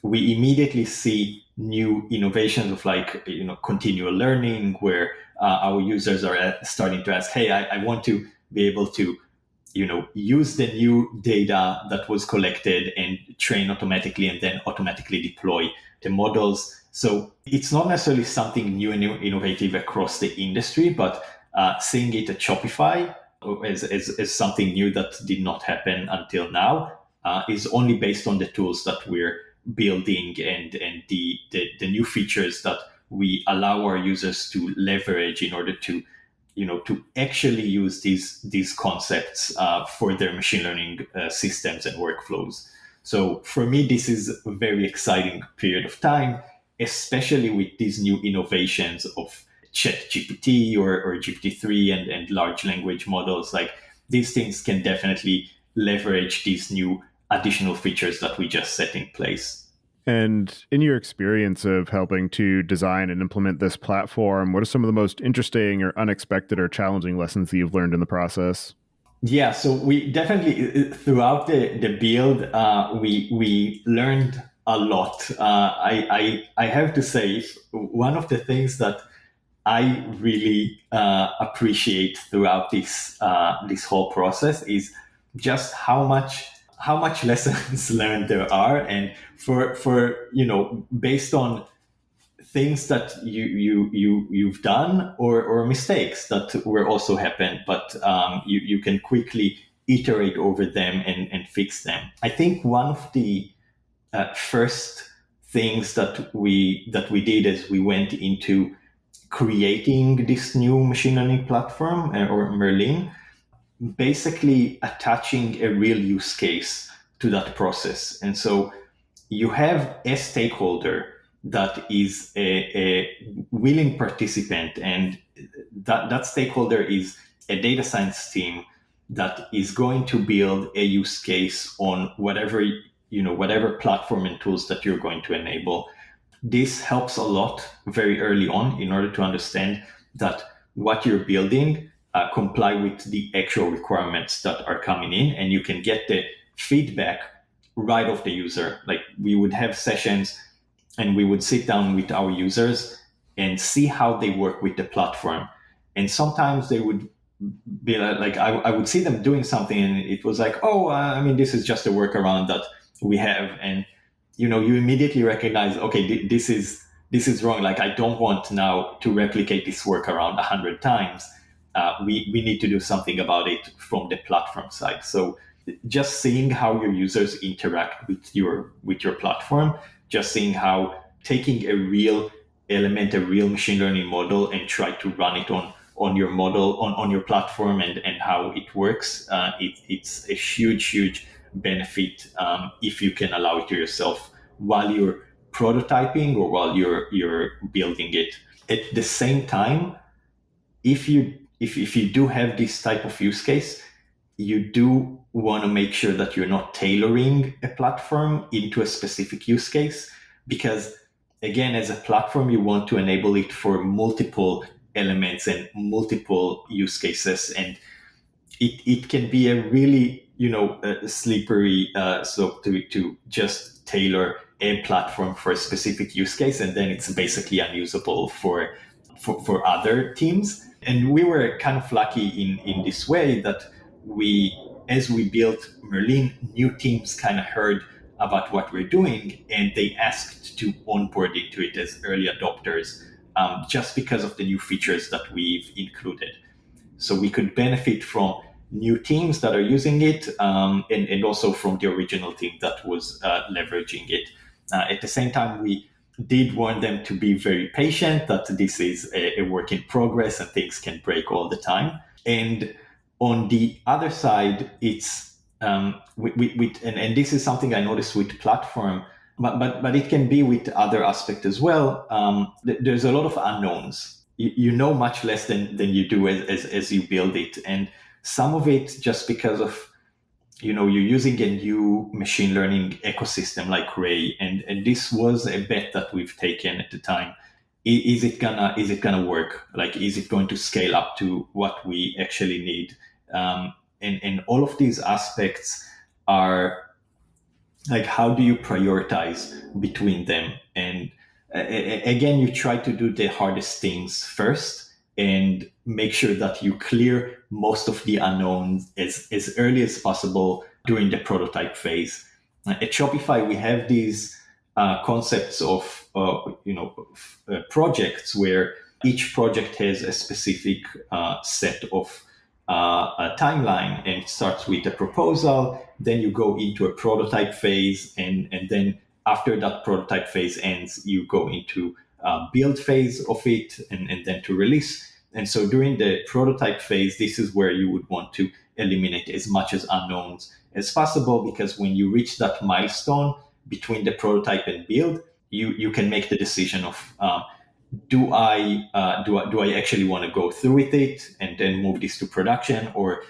we immediately see new innovations of continual learning, where our users are starting to ask, hey, I want to be able to use the new data that was collected and train automatically, and then automatically deploy the models. So it's not necessarily something new and innovative across the industry, but seeing it at Shopify as something new that did not happen until now is only based on the tools that we're building, and the new features that we allow our users to leverage in order to to actually use these concepts for their machine learning systems and workflows. So for me, this is a very exciting period of time, especially with these new innovations of ChatGPT or GPT-3 and large language models. Like, these things can definitely leverage these new additional features that we just set in place. And in your experience of helping to design and implement this platform, what are some of the most interesting or unexpected or challenging lessons that you've learned in the process? Yeah, so we definitely, throughout the build, we learned a lot. I have to say, one of the things that I really appreciate throughout this whole process is just how much lessons learned there are, and for based on things that you've done, or mistakes that were also happened, but you can quickly iterate over them and fix them. I think one of the first things that we did is we went into creating this new machine learning platform, or Merlin, basically attaching a real use case to that process. And so you have a stakeholder that is a willing participant, and that stakeholder is a data science team that is going to build a use case on whatever platform and tools that you're going to enable. This helps a lot very early on in order to understand that what you're building comply with the actual requirements that are coming in, and you can get the feedback right off the user. Like, we would have sessions and we would sit down with our users and see how they work with the platform. And sometimes they would be like, I would see them doing something and it was like, this is just a workaround that we have. And, you immediately recognize, okay, this is wrong. Like, I don't want now to replicate this workaround 100 times. We need to do something about it from the platform side. So just seeing how your users interact with your platform, just seeing how taking a real element, a real machine learning model, and try to run it on your model, on your platform, and how it works, it's a huge benefit if you can allow it to yourself while you're prototyping or while you're building it. At the same time, if you do have this type of use case, you do want to make sure that you're not tailoring a platform into a specific use case, because again, as a platform, you want to enable it for multiple elements and multiple use cases, and it can be a really a slippery slope to just tailor a platform for a specific use case, and then it's basically unusable for other teams. And we were kind of lucky in this way that as we built Merlin, new teams kind of heard about what we're doing, and they asked to onboard into it as early adopters, just because of the new features that we've included. So we could benefit from new teams that are using it, and also from the original team that was leveraging it. At the same time, we did warn them to be very patient, that this is a work in progress and things can break all the time. And on the other side, it's and this is something I noticed with platform, but it can be with other aspects as well. There's a lot of unknowns. You know much less than you do as you build it, and some of it just because of you're using a new machine learning ecosystem like Ray, and this was a bet that we've taken at the time. Is it gonna work? Like, is it going to scale up to what we actually need? And all of these aspects are like, how do you prioritize between them? And again, you try to do the hardest things first and make sure that you clear most of the unknowns as early as possible during the prototype phase. At Shopify, we have these concepts of projects where each project has a specific set of a timeline, and it starts with a proposal. Then you go into a prototype phase, and then after that prototype phase ends, you go into build phase of it, and then to release. And so during the prototype phase, this is where you would want to eliminate as much as unknowns as possible, because when you reach that milestone between the prototype and build, you can make the decision of do I actually want to go through with it and then move this to production, or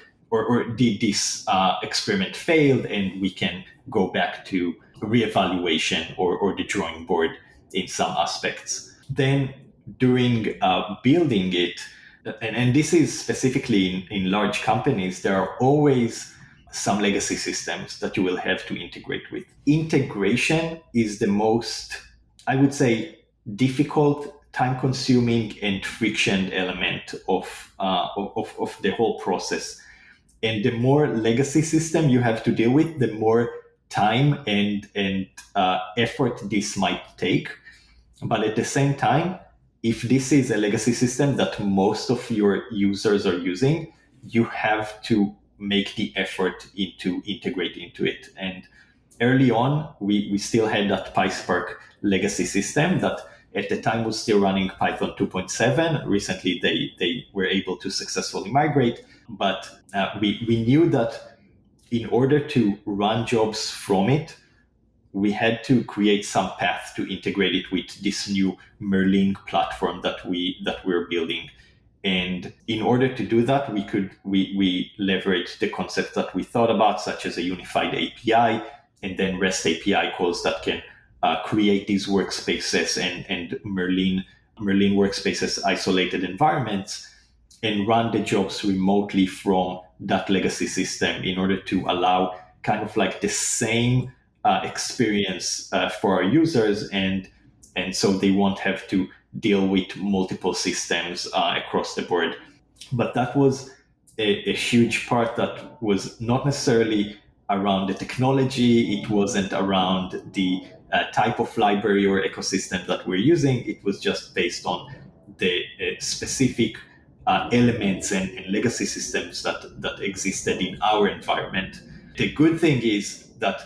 did this experiment failed and we can go back to reevaluation or the drawing board in some aspects. Then during building it, and this is specifically in large companies, there are always some legacy systems that you will have to integrate with. Integration is the most, I would say, difficult, time-consuming, and friction element of the whole process. And the more legacy system you have to deal with, the more time and effort this might take. But at the same time, if this is a legacy system that most of your users are using, you have to make the effort to integrate into it. And early on, we still had that PySpark legacy system that at the time was still running Python 2.7. Recently, they were able to successfully migrate, but we knew that in order to run jobs from it, we had to create some path to integrate it with this new Merlin platform that we're building. And in order to do that, we leveraged the concept that we thought about, such as a unified API, and then REST API calls that can create these workspaces and Merlin workspaces isolated environments, and run the jobs remotely from that legacy system in order to allow kind of like the same experience for our users, and so they won't have to deal with multiple systems across the board. But that was a huge part that was not necessarily around the technology. It wasn't around the type of library or ecosystem that we're using. It was just based on the specific elements and legacy systems that existed in our environment. The good thing is that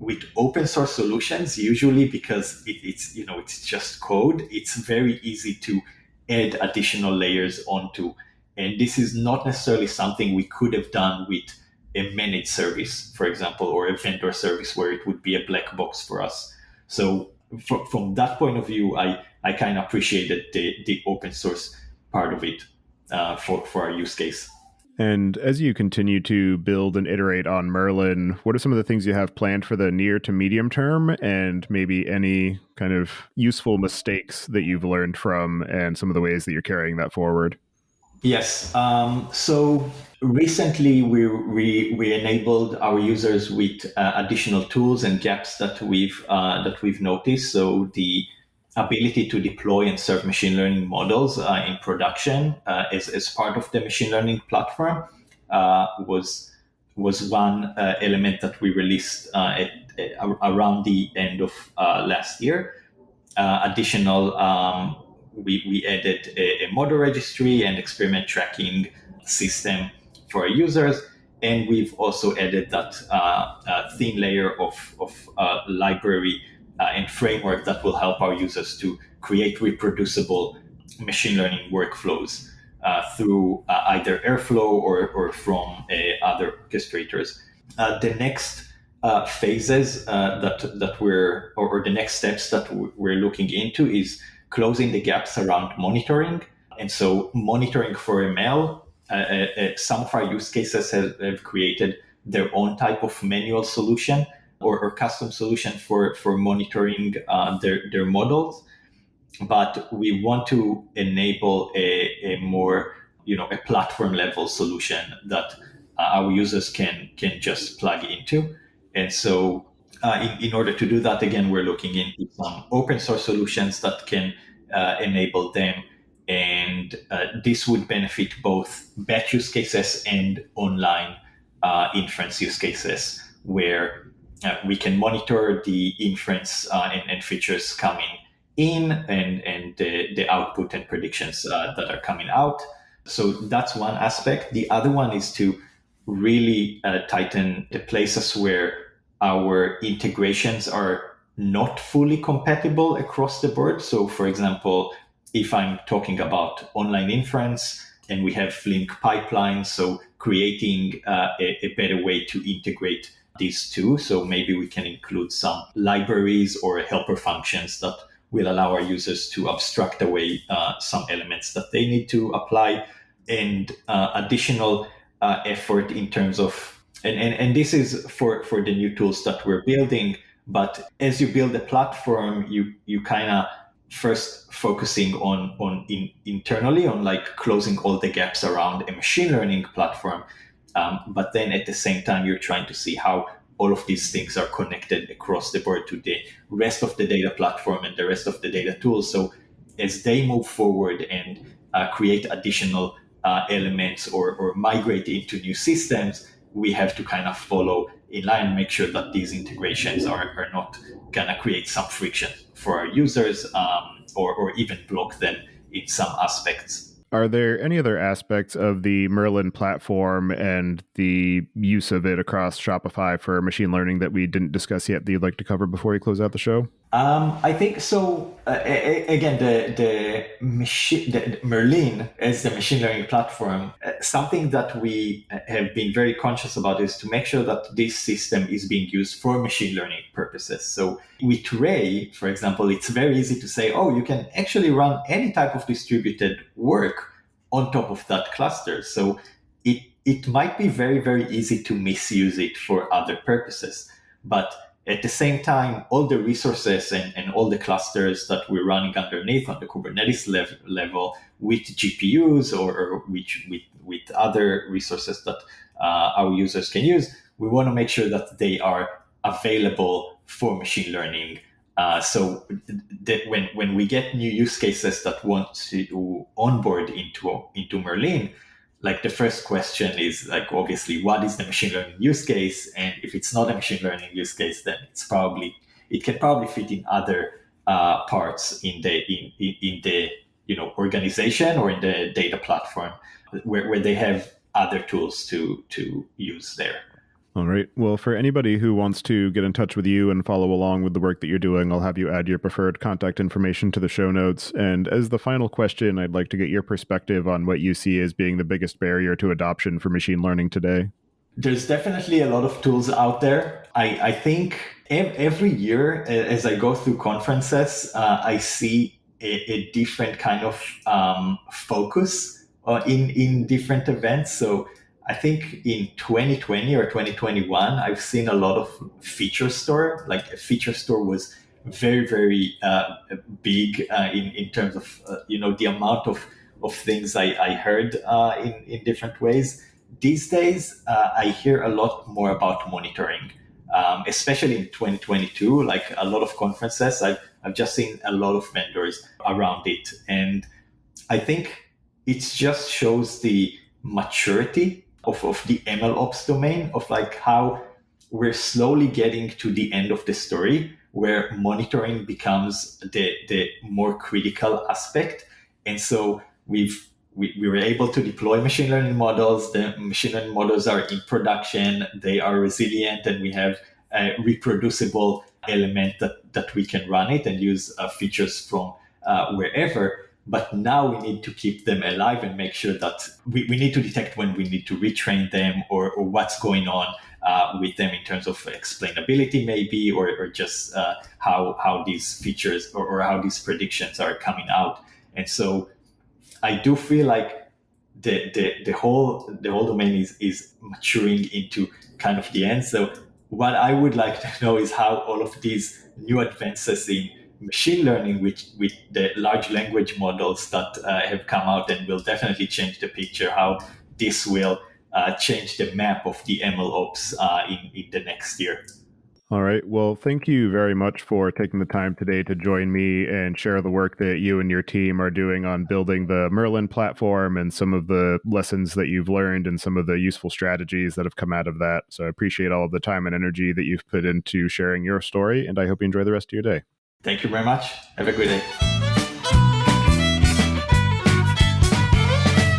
with open source solutions, usually because it's just code, it's very easy to add additional layers onto. And this is not necessarily something we could have done with a managed service, for example, or a vendor service where it would be a black box for us. So from that point of view, I kind of appreciated the open source part of it for our use case. And as you continue to build and iterate on Merlin, what are some of the things you have planned for the near to medium term, and maybe any kind of useful mistakes that you've learned from and some of the ways that you're carrying that forward? Yes. So recently we enabled our users with additional tools and gaps that we've noticed. So the ability to deploy and serve machine learning models in production as part of the machine learning platform was one element that we released around the end of last year. Additional, we added a model registry and experiment tracking system for our users. And we've also added that thin layer of library and framework that will help our users to create reproducible machine learning workflows through either Airflow or from other orchestrators. The next phases that we're, or the next steps that we're looking into is closing the gaps around monitoring. And so monitoring for ML, some of our use cases have created their own type of manual solution or custom solution for monitoring their models. But we want to enable a more, a platform level solution that our users can just plug into. And so in order to do that, again, we're looking into some open source solutions that can enable them. And this would benefit both batch use cases and online inference use cases, where we can monitor the inference and features coming in and the output and predictions that are coming out. So that's one aspect. The other one is to really tighten the places where our integrations are not fully compatible across the board. So for example, if I'm talking about online inference and we have Flink pipelines, so creating a better way to integrate these two. So maybe we can include some libraries or helper functions that will allow our users to abstract away some elements that they need to apply, and additional effort in terms of, and this is for the new tools that we're building. But as you build a platform, you kind of first focusing on internally on like closing all the gaps around a machine learning platform. But then at the same time, you're trying to see how all of these things are connected across the board to the rest of the data platform and the rest of the data tools. So as they move forward and create additional elements or migrate into new systems, we have to kind of follow in line and make sure that these integrations are not going to create some friction for our users or even block them in some aspects. Are there any other aspects of the Merlin platform and the use of it across Shopify for machine learning that we didn't discuss yet that you'd like to cover before we close out the show? I think so. Again, the Merlin as the machine learning platform, something that we have been very conscious about is to make sure that this system is being used for machine learning purposes. So with Ray, for example, it's very easy to say, oh, you can actually run any type of distributed work on top of that cluster. So it might be very, very easy to misuse it for other purposes. But at the same time, all the resources and all the clusters that we're running underneath on the Kubernetes level with GPUs or with other resources that our users can use, we want to make sure that they are available for machine learning. So that when we get new use cases that want to onboard into Merlin, like the first question is like, obviously, what is the machine learning use case? And if it's not a machine learning use case, then it can probably fit in other parts in the organization or in the data platform where they have other tools to use there. All right. Well, for anybody who wants to get in touch with you and follow along with the work that you're doing, I'll have you add your preferred contact information to the show notes. And as the final question, I'd like to get your perspective on what you see as being the biggest barrier to adoption for machine learning today. There's definitely a lot of tools out there. I think every year as I go through conferences, I see a different kind of focus in different events. So I think in 2020 or 2021, I've seen a lot of feature store. Like a feature store was very, very big in terms of the amount of things I heard in different ways. These days, I hear a lot more about monitoring, especially in 2022. Like a lot of conferences, I've just seen a lot of vendors around it, and I think it just shows the maturity of the ML ops domain, of like how we're slowly getting to the end of the story where monitoring becomes the more critical aspect. And so we've we were able to deploy machine learning models. The machine learning models are in production. They are resilient, and we have a reproducible element that we can run it and use features from wherever. But now we need to keep them alive and make sure that we need to detect when we need to retrain them or what's going on with them in terms of explainability maybe, or just how these features or how these predictions are coming out. And so I do feel like the whole domain is maturing into kind of the end. So what I would like to know is how all of these new advances in machine learning with the large language models that have come out and will definitely change the picture, how this will change the map of the ML ops in the next year. All right. Well, thank you very much for taking the time today to join me and share the work that you and your team are doing on building the Merlin platform and some of the lessons that you've learned and some of the useful strategies that have come out of that. So I appreciate all of the time and energy that you've put into sharing your story, and I hope you enjoy the rest of your day. Thank you very much. Have a good day.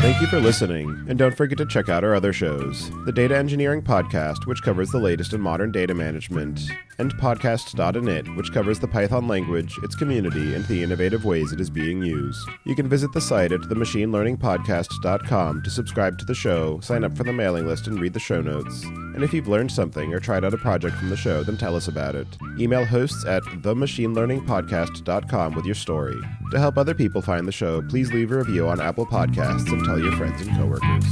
Thank you for listening, and don't forget to check out our other shows, the Data Engineering Podcast, which covers the latest in modern data management, and Podcasts.init, which covers the Python language, its community, and the innovative ways it is being used. You can visit the site at themachinelearningpodcast.com to subscribe to the show, sign up for the mailing list, and read the show notes. And if you've learned something or tried out a project from the show, then tell us about it. Email hosts at themachinelearningpodcast.com with your story. To help other people find the show, please leave a review on Apple Podcasts and tell your friends and coworkers.